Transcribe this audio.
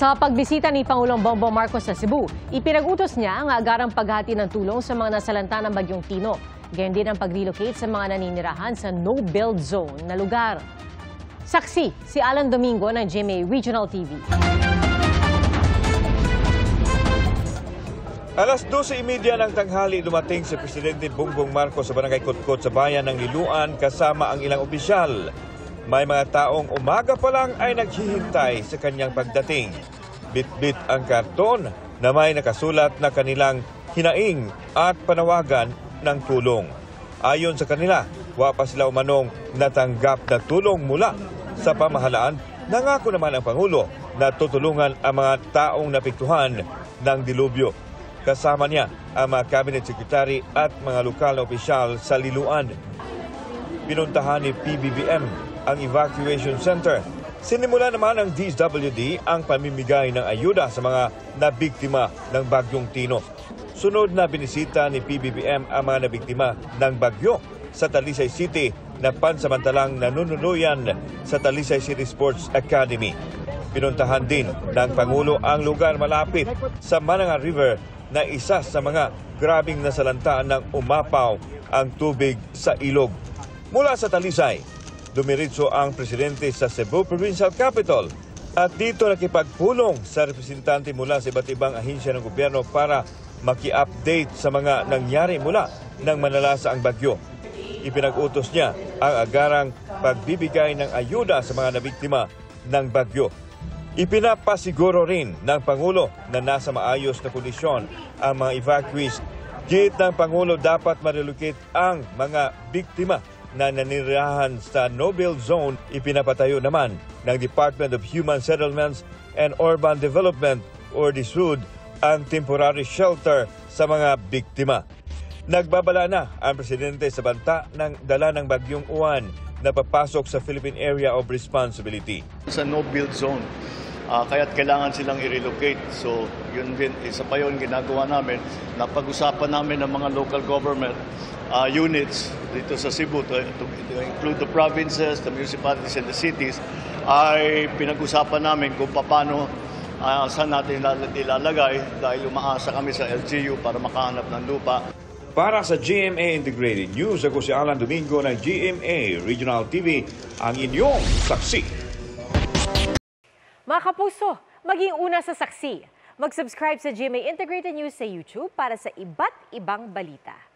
Sa pagbisita ni Pangulong Bongbong Marcos sa Cebu, ipinag-utos niya ang agarang paghati ng tulong sa mga nasalanta ng Bagyong Tino. Gayon din ang pag-relocate sa mga naninirahan sa no-build zone na lugar. Saksi si Alan Domingo ng GMA Regional TV. Alas 12:30 ng tanghali dumating si Presidente Bongbong Marcos sa Barangay Kutkot sa bayan ng Liloan kasama ang ilang opisyal. May mga taong umaga pa lang ay naghihintay sa kanyang pagdating. Bit-bit ang karton na may nakasulat na kanilang hinaing at panawagan ng tulong. Ayon sa kanila, wa pa sila umanong natanggap na tulong mula sa pamahalaan. Nangako naman ang Pangulo na tutulungan ang mga taong napektuhan ng dilubyo. Kasama niya ang mga cabinet secretary at mga lokal na opisyal sa Liloan. Pinuntahan ni PBBM ang evacuation center. Sinimula naman ng DSWD ang pamimigay ng ayuda sa mga nabiktima ng Bagyong Tino. Sunod na binisita ni PBBM ang mga nabiktima ng bagyo sa Talisay City na pansamantalang nanunuluyan sa Talisay City Sports Academy. Pinuntahan din ng Pangulo ang lugar malapit sa Mananga River na isa sa mga grabing nasalanta ng umapaw ang tubig sa ilog. Mula sa Talisay, dumiritso ang presidente sa Cebu Provincial Capital at dito nakipagpulong sa representante mula sa iba't ibang ahensya ng gobyerno para maki-update sa mga nangyari mula nang manalasa ang bagyo. Ipinag-utos niya ang agarang pagbibigay ng ayuda sa mga nabiktima ng bagyo. Ipinapasiguro rin ng Pangulo na nasa maayos na kondisyon ang mga evacuees. Git ng Pangulo dapat ma-relocate ang mga biktima na nanirahan sa no-build zone. Ipinapatayo naman ng Department of Human Settlements and Urban Development or DSUD ang temporary shelter sa mga biktima. Nagbabala na ang presidente sa banta ng dala ng Bagyong Uwan na papasok sa Philippine Area of Responsibility. Sa no-build zone, kaya't kailangan silang i-relocate. So yun din, isa pa yun ginagawa namin. Napag-usapan namin ng mga local government units dito sa Cebu to include the provinces, the municipalities and the cities, ay pinag-usapan namin kung paano saan natin ilalagay dahil umaasa kami sa LGU para makahanap ng lupa. Para sa GMA Integrated News, ako si Alan Domingo ng GMA Regional TV, ang inyong saksi. Mga kapuso, maging una sa saksi. Mag-subscribe sa GMA Integrated News sa YouTube para sa iba't ibang balita.